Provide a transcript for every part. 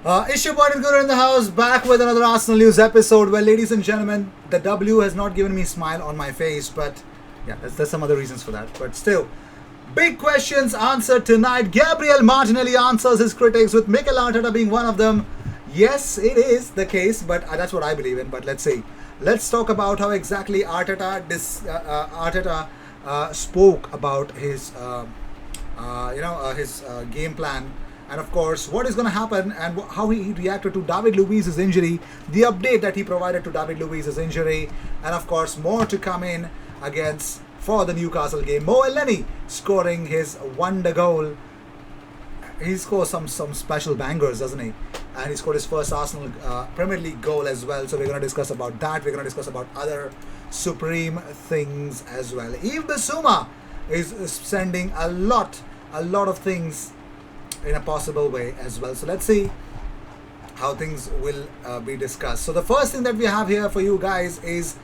Issue Point and Guru in the house, back with another Arsenal news episode. Well, ladies and gentlemen, the W has not given me a smile on my face, but yeah, there's some other reasons for that. But still, big questions answered tonight. Gabriel Martinelli answers his critics, with Mikel Arteta being one of them. Yes, it is the case, but that's what I believe in. But let's see. Let's talk about how exactly Arteta spoke about his game plan, and of course what is going to happen, and how he reacted to David Luiz's injury, the update that he provided to David Luiz's injury, and of course more to come in against for the Newcastle game. Elneny scoring his wonder goal. He scores some special bangers, doesn't he? And he scored his first Arsenal Premier League goal as well. So we're going to discuss about that. We're going to discuss about other supreme things as well. Yves Bissouma is sending a lot of things in a possible way as well. So let's see how things will be discussed. So the first thing that we have here for you guys is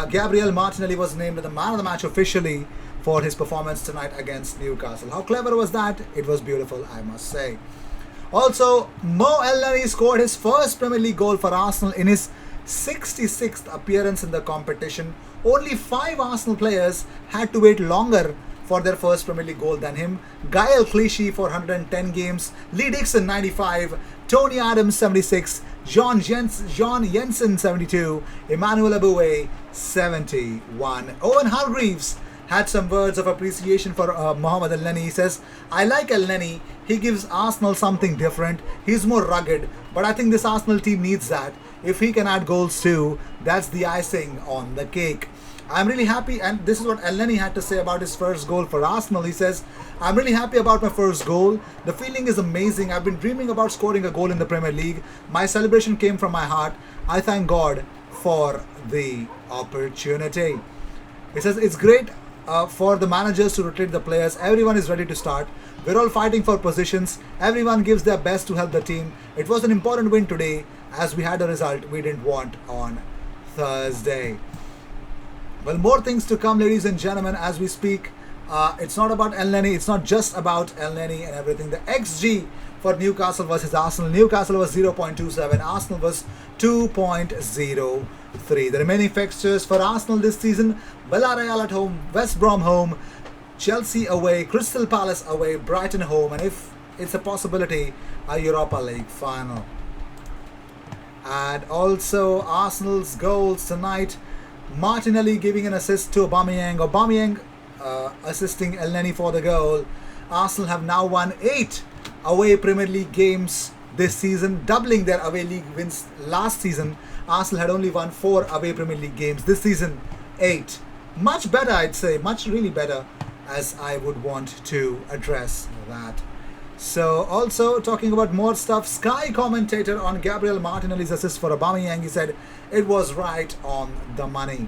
Gabriel Martinelli was named the man of the match officially for his performance tonight against Newcastle. How clever was that? It was beautiful, I must say. Also, Elneny scored his first Premier League goal for Arsenal in his 66th appearance in the competition. Only 5 Arsenal players had to wait longer for their first Premier League goal than him. Gael Clichy for 110 games, Lee Dixon 95, Tony Adams 76, John Jensen 72, Emmanuel Aboué 71. Owen Hargreaves had some words of appreciation for Mohamed Elneny. He says, "I like Elneny. He gives Arsenal something different. He's more rugged, but I think this Arsenal team needs that. If he can add goals too, that's the icing on the cake." I'm really happy, and this is what Elneny had to say about his first goal for Arsenal. He says, "I'm really happy about my first goal. The feeling is amazing. I've been dreaming about scoring a goal in the Premier League. My celebration came from my heart. I thank God for the opportunity." He says, "It's great for the managers to rotate the players. Everyone is ready to start. We're all fighting for positions. Everyone gives their best to help the team. It was an important win today, as we had a result we didn't want on Thursday." Well, more things to come, ladies and gentlemen, as we speak. It's not about Elneny. It's not just about Elneny and everything. The XG for Newcastle versus Arsenal. Newcastle was 0.27. Arsenal was 2.03. The remaining fixtures for Arsenal this season: Villarreal at home, West Brom home, Chelsea away, Crystal Palace away, Brighton home, and if it's a possibility, a Europa League final. And also Arsenal's goals tonight: Martinelli giving an assist to Aubameyang assisting Elneny for the goal. Arsenal have now won 8 away Premier League games this season, doubling their away league wins last season. Arsenal had only won 4 away Premier League games. This season, 8. Much better, I'd say. Much really better, as I would want to address that. So, also talking about more stuff, Sky commentator on Gabriel Martinelli's assist for Aubameyang, he said it was right on the money.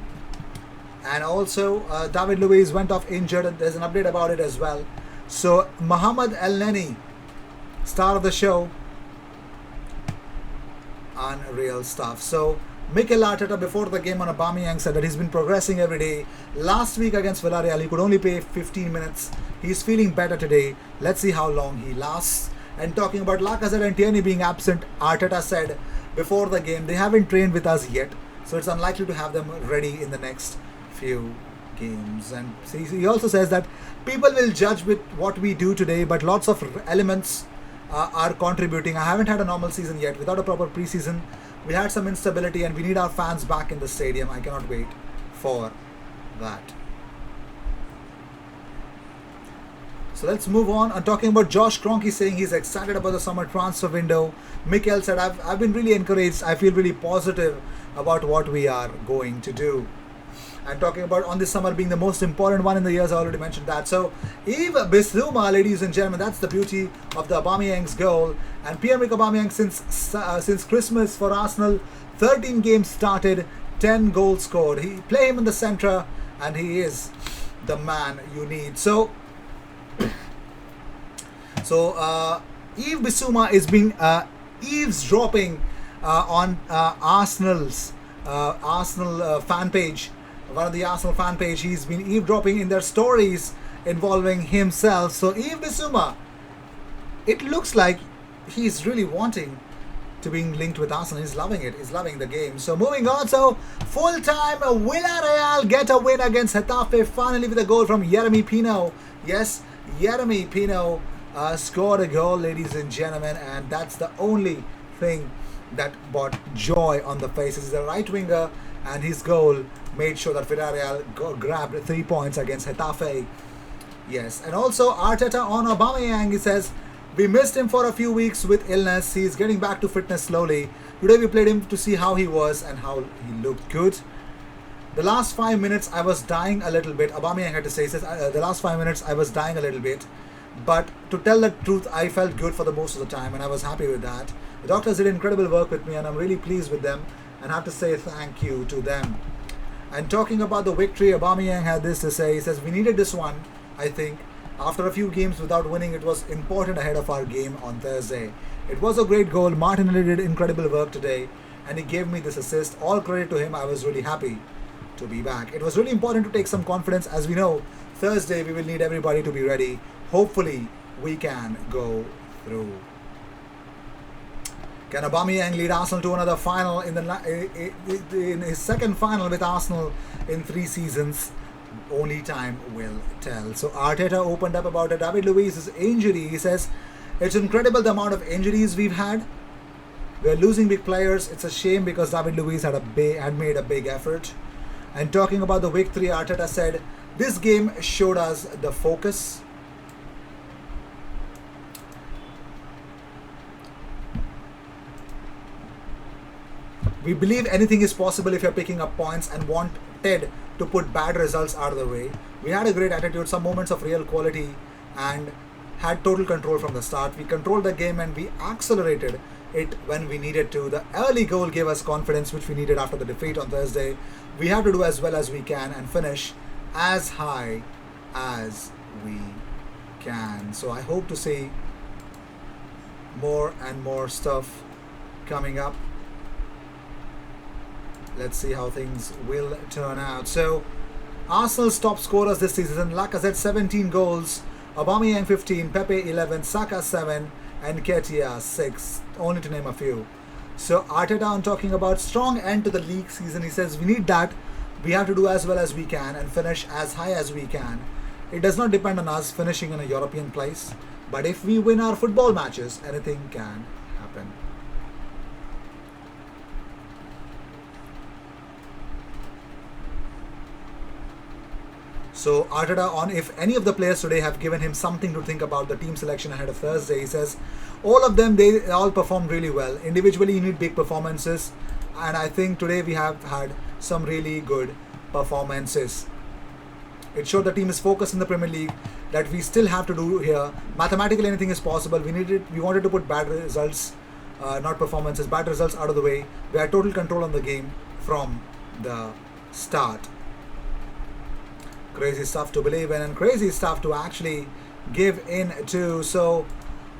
And also, David Luiz went off injured, and there's an update about it as well. So, Mohamed Elneny, star of the show, unreal stuff. So, Mikel Arteta before the game on Aubameyang said that he's been progressing every day. Last week against Villarreal, he could only play 15 minutes. He's feeling better today. Let's see how long he lasts. And talking about Lacazette and Tierney being absent, Arteta said before the game, they haven't trained with us yet, so it's unlikely to have them ready in the next few games. And he also says that people will judge with what we do today, but lots of elements are contributing. I haven't had a normal season yet. Without a proper preseason, we had some instability, and we need our fans back in the stadium. I cannot wait for that. So let's move on. I'm talking about Josh Kroenke saying he's excited about the summer transfer window. Mikel said, I've been really encouraged. I feel really positive about what we are going to do. And talking about on this summer being the most important one in the years, I already mentioned that. So Yves Bissouma, ladies and gentlemen, that's the beauty of the Aubameyang's goal. And Pierre-Emerick Aubameyang since Christmas for Arsenal, 13 games started, 10 goals scored. Play him in the centre, and he is the man you need. So Yves Bissouma is being eavesdropping on Arsenal fan page. One of the Arsenal fan page, he's been eavesdropping in their stories involving himself. So Yves Bissouma, it looks like he's really wanting to being linked with Arsenal. He's loving it. He's loving the game. So moving on. So full time, Villarreal get a win against Getafe finally with a goal from Yeremy Pino. Yes, Yeremy Pino scored a goal, ladies and gentlemen, and that's the only thing that brought joy on the faces. He's a right winger, and his goal made sure that Villarreal grabbed 3 points against Getafe. Yes, and also Arteta on Aubameyang. He says, we missed him for a few weeks with illness. He's getting back to fitness slowly. Today we played him to see how he was and how he looked good. The last 5 minutes I was dying a little bit. Aubameyang had to say, he says, the last 5 minutes I was dying a little bit. But to tell the truth, I felt good for the most of the time and I was happy with that. The doctors did incredible work with me and I'm really pleased with them and have to say thank you to them. And talking about the victory, Aubameyang had this to say. He says, we needed this one, I think. After a few games without winning, it was important ahead of our game on Thursday. It was a great goal. Martinelli did incredible work today and he gave me this assist. All credit to him. I was really happy to be back. It was really important to take some confidence. As we know, Thursday we will need everybody to be ready. Hopefully we can go through. Can Aubameyang lead Arsenal to another final in his second final with Arsenal in 3 seasons? Only time will tell. So Arteta opened up about David Luiz's injury. He says, it's incredible the amount of injuries we've had. We're losing big players. It's a shame because David Luiz had made a big effort. And talking about the victory, Arteta said, this game showed us the focus. We believe anything is possible if you're picking up points and wanted to put bad results out of the way. We had a great attitude, some moments of real quality and had total control from the start. We controlled the game and we accelerated it when we needed to. The early goal gave us confidence which we needed after the defeat on Thursday. We have to do as well as we can and finish as high as we can. So I hope to see more and more stuff coming up. Let's see how things will turn out. So, Arsenal's top scorers this season: Lacazette 17 goals, Aubameyang 15, Pepe 11, Saka 7, and Nketiah 6, only to name a few. So, Arteta on talking about strong end to the league season. He says we need that. We have to do as well as we can and finish as high as we can. It does not depend on us finishing in a European place, but if we win our football matches, anything can happen. So Arteta on if any of the players today have given him something to think about the team selection ahead of Thursday. He says all of them, they all performed really well. Individually you need big performances and I think today we have had some really good performances. It showed the team is focused in the Premier League, that we still have to do here. Mathematically anything is possible. We wanted to put bad results, not performances, bad results out of the way. We had total control on the game from the start. Crazy stuff to believe in and crazy stuff to actually give in to. So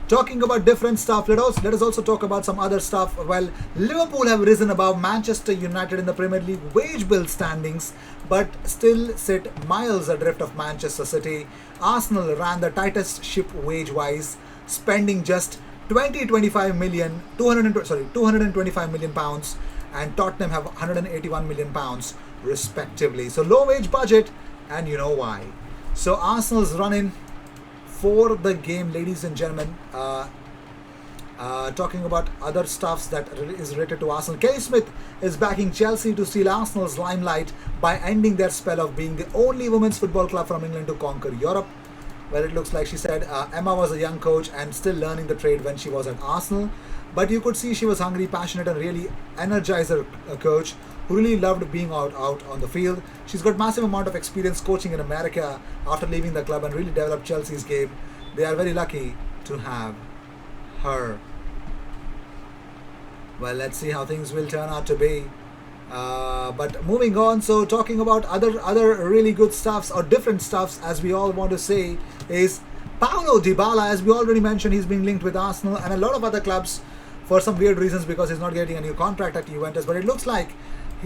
talking about different stuff, let us also talk about some other stuff. Well, Liverpool have risen above Manchester United in the Premier League wage bill standings but still sit miles adrift of Manchester City. Arsenal ran the tightest ship wage wise, spending just 225 million pounds, and Tottenham have 181 million pounds respectively. So low wage budget, and you know why. So Arsenal's running for the game, ladies and gentlemen. Talking about other stuffs that is related to Arsenal. Kelly Smith is backing Chelsea to steal Arsenal's limelight by ending their spell of being the only women's football club from England to conquer Europe. Well, it looks like she said Emma was a young coach and still learning the trade when she was at Arsenal. But you could see she was hungry, passionate and really energized her coach who really loved being out on the field. She's got massive amount of experience coaching in America after leaving the club and really developed Chelsea's game. They are very lucky to have her. Well, let's see how things will turn out to be. But moving on, so talking about other really good stuffs or different stuffs, as we all want to say, is Paulo Dybala. As we already mentioned, he's being linked with Arsenal and a lot of other clubs for some weird reasons because he's not getting a new contract at Juventus. But it looks like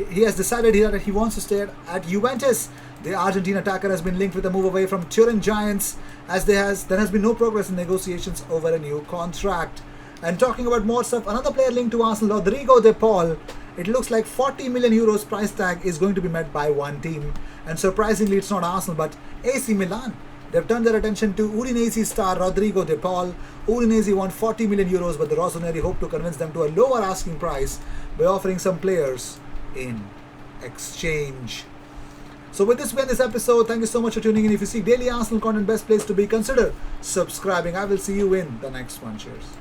he has decided here that he wants to stay at Juventus. The Argentine attacker has been linked with a move away from Turin Giants as there has been no progress in negotiations over a new contract. And talking about more stuff, another player linked to Arsenal, Rodrigo De Paul. It looks like 40 million euros price tag is going to be met by one team. And surprisingly, it's not Arsenal, but AC Milan. They've turned their attention to Udinese star Rodrigo De Paul. Udinese want 40 million euros, but the Rossoneri hope to convince them to a lower asking price by offering some players in exchange. So with this, we end this episode. Thank you so much for tuning in. If you see daily Arsenal content, best place to be, consider subscribing. I will see you in the next one. Cheers.